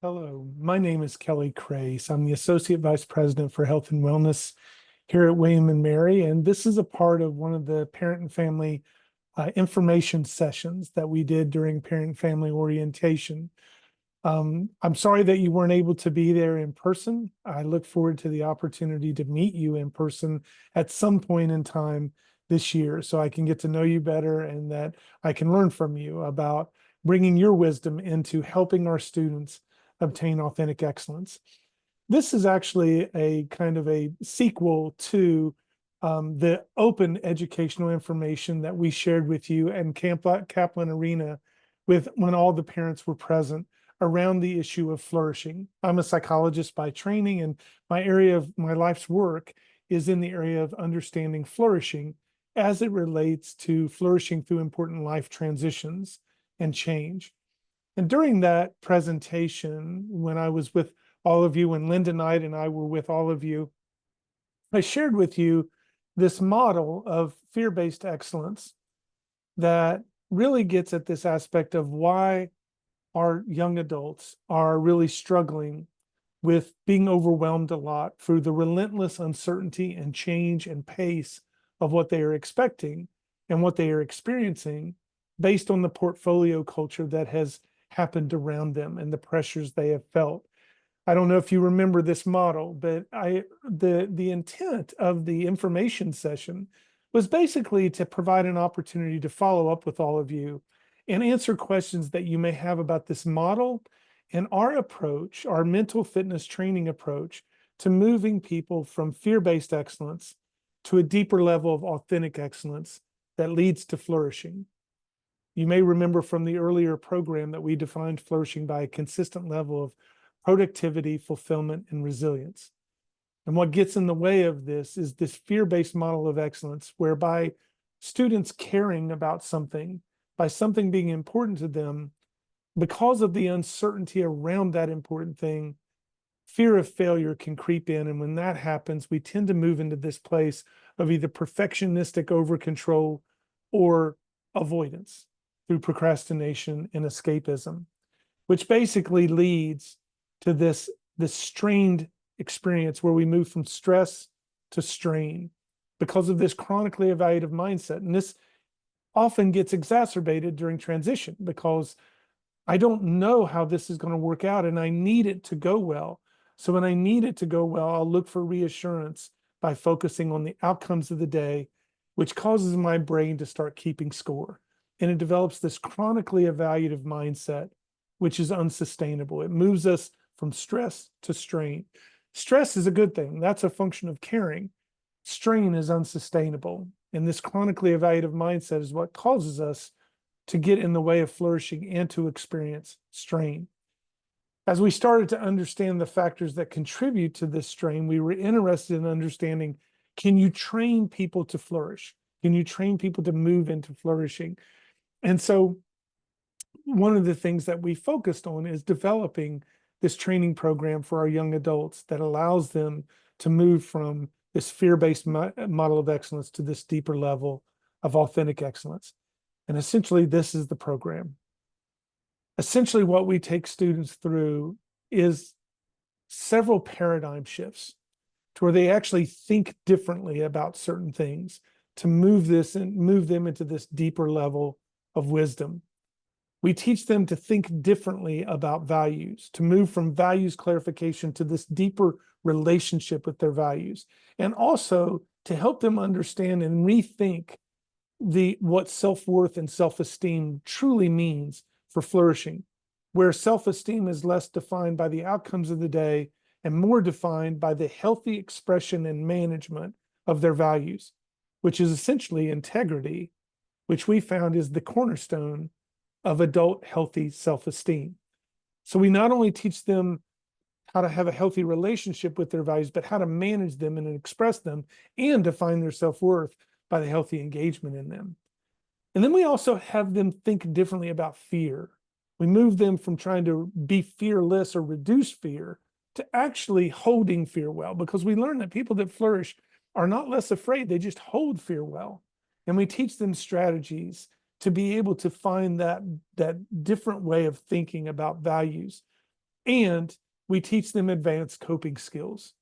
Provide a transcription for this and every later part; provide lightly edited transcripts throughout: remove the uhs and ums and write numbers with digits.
Hello, my name is Kelly Crace. I'm the Associate Vice President for Health and Wellness here at William and Mary, and this is a part of one of the parent and family information sessions that we did during parent and family orientation. I'm sorry that you weren't able to be there in person. I look forward to the opportunity to meet you in person at some point in time this year so I can get to know you better and that I can learn from you about bringing your wisdom into helping our students obtain authentic excellence. This is actually a kind of a sequel to the open educational information that we shared with you and Kaplan Arena with when all the parents were present around the issue of flourishing. I'm a psychologist by training, and my area of my life's work is in the area of understanding flourishing as it relates to flourishing through important life transitions and change. And during that presentation, when I was with all of you, when Linda Knight and I were with all of you, I shared with you this model of fear-based excellence that really gets at this aspect of why our young adults are really struggling with being overwhelmed a lot through the relentless uncertainty and change and pace of what they are expecting and what they are experiencing based on the portfolio culture that has happened around them and the pressures they have felt. I don't know if you remember this model, but the intent of the information session was basically to provide an opportunity to follow up with all of you and answer questions that you may have about this model and our approach, our mental fitness training approach to moving people from fear-based excellence to a deeper level of authentic excellence that leads to flourishing. You may remember from the earlier program that we defined flourishing by a consistent level of productivity, fulfillment, and resilience. And what gets in the way of this is this fear-based model of excellence, whereby students caring about something, by something being important to them, because of the uncertainty around that important thing, fear of failure can creep in. And when that happens, we tend to move into this place of either perfectionistic over control or avoidance through procrastination and escapism, which basically leads to this strained experience where we move from stress to strain because of this chronically evaluative mindset. And this often gets exacerbated during transition because I don't know how this is going to work out and I need it to go well. So when I need it to go well, I'll look for reassurance by focusing on the outcomes of the day, which causes my brain to start keeping score. And it develops this chronically evaluative mindset, which is unsustainable. It moves us from stress to strain. Stress is a good thing. That's a function of caring. Strain is unsustainable. And this chronically evaluative mindset is what causes us to get in the way of flourishing and to experience strain. As we started to understand the factors that contribute to this strain, we were interested in understanding, can you train people to flourish? Can you train people to move into flourishing? And so one of the things that we focused on is developing this training program for our young adults that allows them to move from this fear-based model of excellence to this deeper level of authentic excellence. And essentially, this is the program. Essentially, what we take students through is several paradigm shifts to where they actually think differently about certain things to move them into this deeper level of wisdom. We teach them to think differently about values, to move from values clarification to this deeper relationship with their values, and also to help them understand and rethink what self-worth and self-esteem truly means for flourishing, where self-esteem is less defined by the outcomes of the day and more defined by the healthy expression and management of their values, which is essentially integrity, which we found is the cornerstone of adult healthy self-esteem. So we not only teach them how to have a healthy relationship with their values, but how to manage them and express them and define their self-worth by the healthy engagement in them. And then we also have them think differently about fear. We move them from trying to be fearless or reduce fear to actually holding fear well, because we learn that people that flourish are not less afraid, they just hold fear well. And we teach them strategies to be able to find that different way of thinking about values. and we teach them advanced coping skills.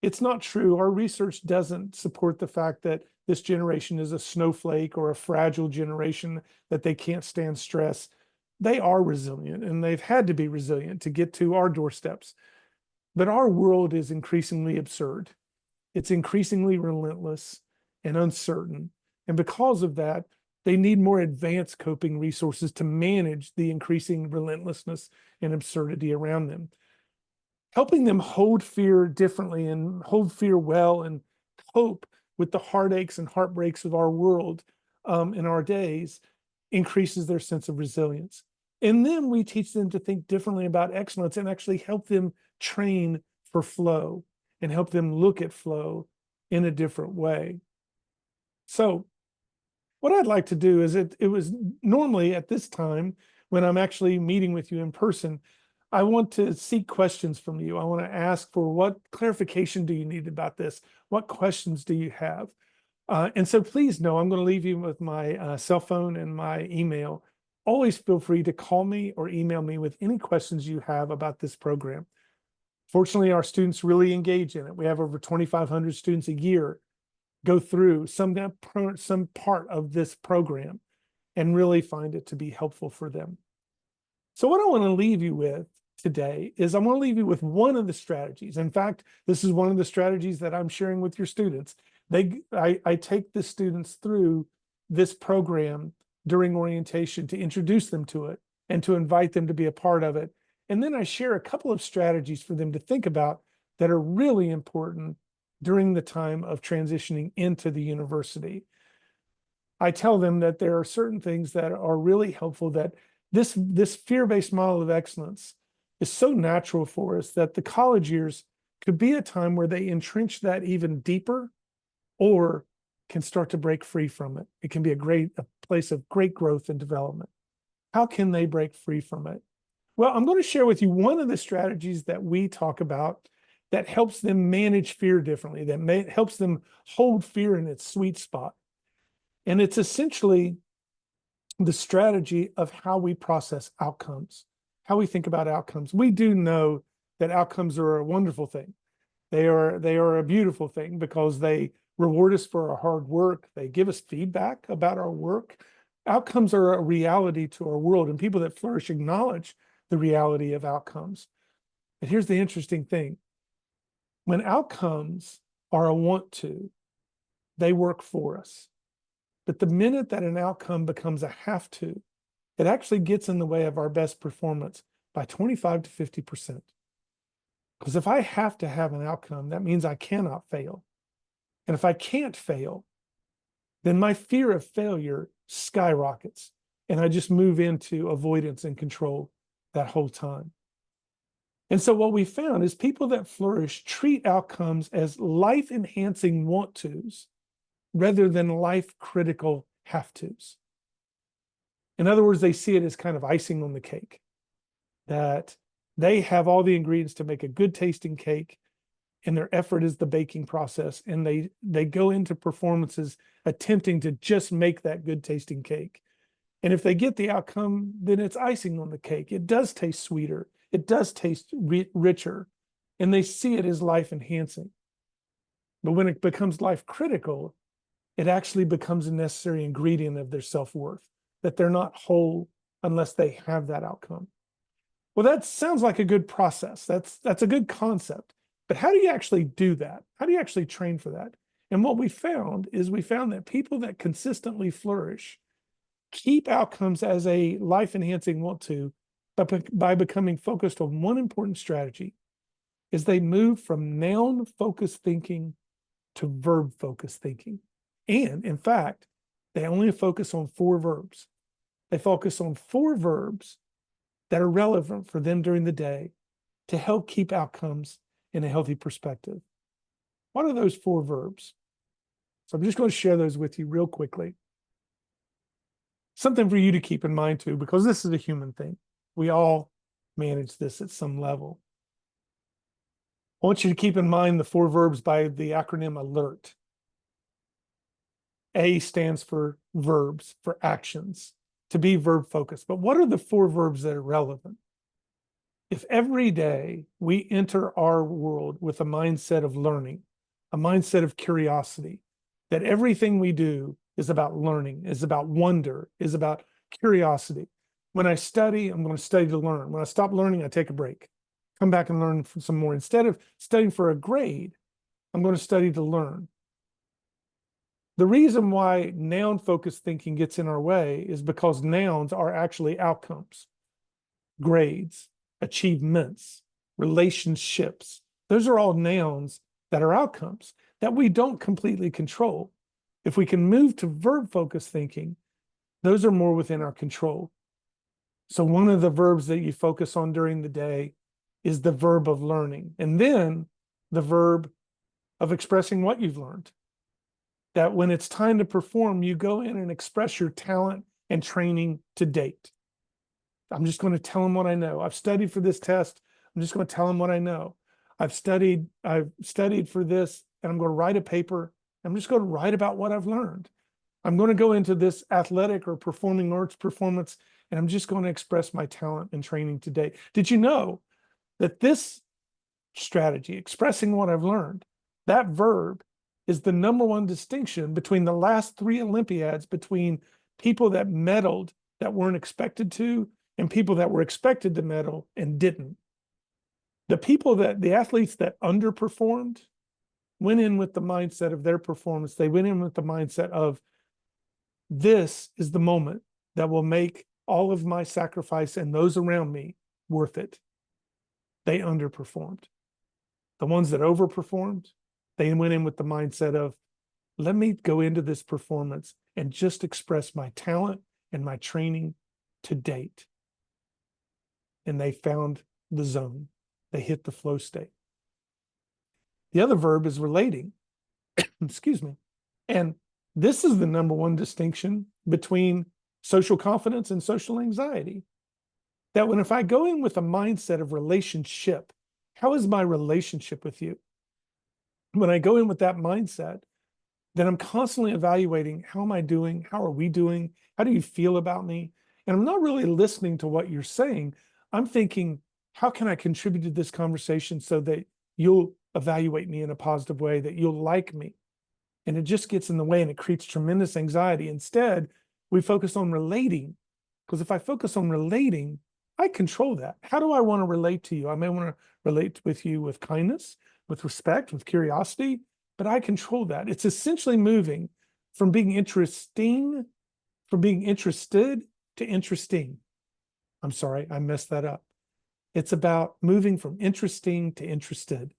It's not true. Our research doesn't support the fact that this generation is a snowflake or a fragile generation, that they can't stand stress. They are resilient, and they've had to be resilient to get to our doorsteps. But our world is increasingly absurd. It's increasingly relentless and uncertain. And because of that, they need more advanced coping resources to manage the increasing relentlessness and absurdity around them. Helping them hold fear differently and hold fear well and cope with the heartaches and heartbreaks of our world in our days increases their sense of resilience. And then we teach them to think differently about excellence and actually help them train for flow and help them look at flow in a different way. So what I'd like to do is it was normally at this time when I'm actually meeting with you in person, I want to seek questions from you. I want to ask for what clarification do you need about this? What questions do you have? And so please know, I'm going to leave you with my cell phone and my email. Always feel free to call me or email me with any questions you have about this program. Fortunately, our students really engage in it. We have over 2,500 students a year go through some part of this program and really find it to be helpful for them. So what I want to leave you with today is I want to leave you with one of the strategies. In fact, this is one of the strategies that I'm sharing with your students. I take the students through this program during orientation to introduce them to it and to invite them to be a part of it. And then I share a couple of strategies for them to think about that are really important during the time of transitioning into the university. I tell them that there are certain things that are really helpful, that this fear-based model of excellence is so natural for us that the college years could be a time where they entrench that even deeper or can start to break free from it. It can be a place of great growth and development. How can they break free from it? Well, I'm going to share with you one of the strategies that we talk about that helps them manage fear differently, that helps them hold fear in its sweet spot. And it's essentially the strategy of how we process outcomes, how we think about outcomes. We do know that outcomes are a wonderful thing. They are a beautiful thing because they reward us for our hard work. They give us feedback about our work. Outcomes are a reality to our world, and people that flourish acknowledge the reality of outcomes. And here's the interesting thing. When outcomes are a want to, they work for us. But the minute that an outcome becomes a have to, it actually gets in the way of our best performance by 25 to 50%. Because if I have to have an outcome, that means I cannot fail. And if I can't fail, then my fear of failure skyrockets. And I just move into avoidance and control that whole time. And so what we found is people that flourish treat outcomes as life-enhancing want-tos rather than life-critical have-tos. In other words, they see it as kind of icing on the cake, that they have all the ingredients to make a good tasting cake, and their effort is the baking process, and they go into performances attempting to just make that good tasting cake. And if they get the outcome, then it's icing on the cake. It does taste sweeter. It does taste richer, and they see it as life-enhancing. But when it becomes life-critical, it actually becomes a necessary ingredient of their self-worth, that they're not whole unless they have that outcome. Well, that sounds like a good process. That's a good concept. But how do you actually do that? How do you actually train for that? And what we found is that people that consistently flourish keep outcomes as a life-enhancing want to by becoming focused on one important strategy, is they move from noun-focused thinking to verb-focused thinking. And in fact, they only focus on 4 verbs. They focus on 4 verbs that are relevant for them during the day to help keep outcomes in a healthy perspective. What are those 4 verbs? So I'm just going to share those with you real quickly. Something for you to keep in mind too, because this is a human thing. We all manage this at some level. I want you to keep in mind the 4 verbs by the acronym ALERT. A stands for verbs, for actions, to be verb focused. But what are the 4 verbs that are relevant? If every day we enter our world with a mindset of learning, a mindset of curiosity, that everything we do is about learning, is about wonder, is about curiosity. When I study, I'm going to study to learn. When I stop learning, I take a break, come back and learn some more. Instead of studying for a grade, I'm going to study to learn. The reason why noun-focused thinking gets in our way is because nouns are actually outcomes, grades, achievements, relationships. Those are all nouns that are outcomes that we don't completely control. If we can move to verb-focused thinking, those are more within our control. So one of the verbs that you focus on during the day is the verb of learning, and then the verb of expressing what you've learned. That when it's time to perform, you go in and express your talent and training to date. I'm just going to tell them what I know. I've studied for this test. I'm just going to tell them what I know. I've studied for this, and I'm going to write a paper. I'm just going to write about what I've learned. I'm going to go into this athletic or performing arts performance, and I'm just going to express my talent and training to date. Did you know that this strategy, expressing what I've learned, that verb is the #1 distinction between the last 3 Olympiads, between people that medaled that weren't expected to, and people that were expected to medal and didn't. The athletes that underperformed went in with the mindset of their performance. They went in with the mindset of, this is the moment that will make all of my sacrifice and those around me worth it. They underperformed. The ones that overperformed, they went in with the mindset of, let me go into this performance and just express my talent and my training to date. And they found the zone. They hit the flow state. The other verb is relating. Excuse me. And this is the #1 distinction between social confidence and social anxiety. That if I go in with a mindset of relationship, how is my relationship with you? When I go in with that mindset, then I'm constantly evaluating, how am I doing? How are we doing? How do you feel about me? And I'm not really listening to what you're saying. I'm thinking, how can I contribute to this conversation so that you'll evaluate me in a positive way, that you'll like me? And it just gets in the way and it creates tremendous anxiety. Instead, we focus on relating, because if I focus on relating, I control that. How do I want to relate to you? I may want to relate with you with kindness, with respect, with curiosity, but I control that. It's essentially moving from being interested to interesting. I'm sorry, I messed that up. It's about moving from interesting to interested.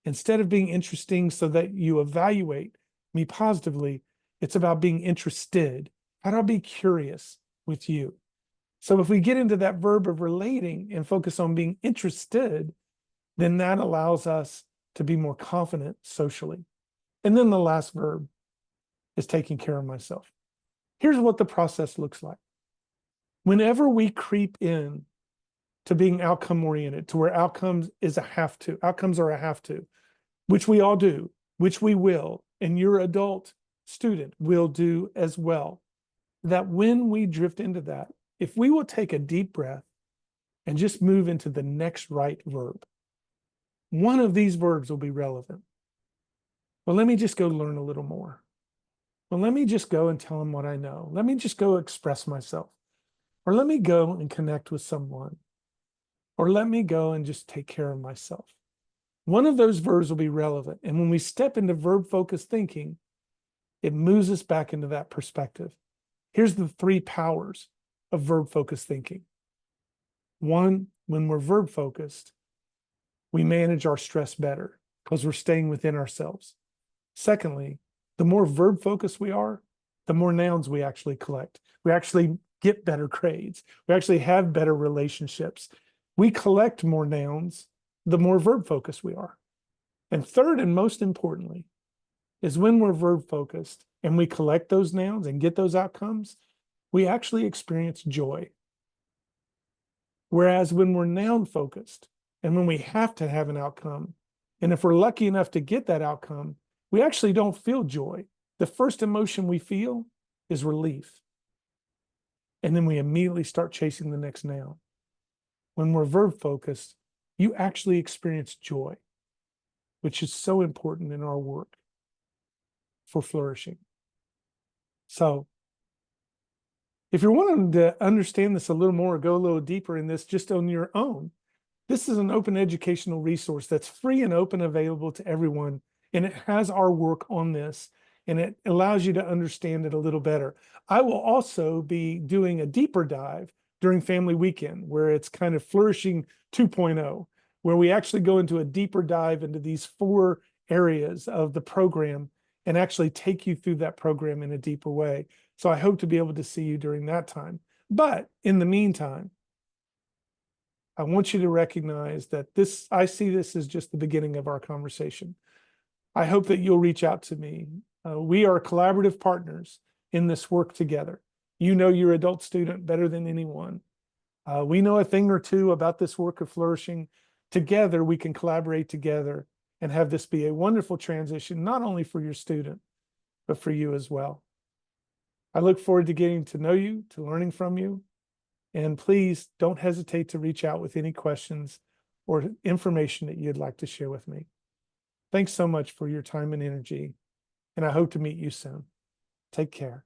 Instead of being interesting so that you evaluate me positively, it's about being interested. How do I be curious with you? So if we get into that verb of relating and focus on being interested, then that allows us to be more confident socially. And then the last verb is taking care of myself. Here's what the process looks like. Whenever we creep in to being outcome oriented, to where outcomes are a have to, which we all do, which we will, and your adult student will do as well, that when we drift into that, if we will take a deep breath and just move into the next right verb, one of these verbs will be relevant. Well, let me just go learn a little more. Well, let me just go and tell them what I know. Let me just go express myself. Or let me go and connect with someone. Or let me go and just take care of myself. One of those verbs will be relevant. And when we step into verb-focused thinking, it moves us back into that perspective. Here's the 3 powers of verb-focused thinking. 1, when we're verb-focused, we manage our stress better because we're staying within ourselves. Secondly, the more verb-focused we are, the more nouns we actually collect. We actually get better grades. We actually have better relationships. We collect more nouns, the more verb-focused we are. And third, and most importantly, is when we're verb-focused and we collect those nouns and get those outcomes, we actually experience joy. Whereas when we're noun-focused and when we have to have an outcome, and if we're lucky enough to get that outcome, we actually don't feel joy. The first emotion we feel is relief. And then we immediately start chasing the next noun. when we're verb focused, you actually experience joy, which is so important in our work for flourishing. So if you're wanting to understand this a little more, or go a little deeper in this just on your own, this is an open educational resource that's free and open, available to everyone. And it has our work on this, and it allows you to understand it a little better. I will also be doing a deeper dive during Family Weekend, where it's kind of Flourishing 2.0, where we actually go into a deeper dive into these 4 areas of the program and actually take you through that program in a deeper way. So I hope to be able to see you during that time. But in the meantime, I want you to recognize that I see this as just the beginning of our conversation. I hope that you'll reach out to me. We are collaborative partners in this work together. You know your adult student better than anyone. We know a thing or two about this work of flourishing. Together, we can collaborate together and have this be a wonderful transition, not only for your student, but for you as well. I look forward to getting to know you, to learning from you. And please don't hesitate to reach out with any questions or information that you'd like to share with me. Thanks so much for your time and energy, and I hope to meet you soon. Take care.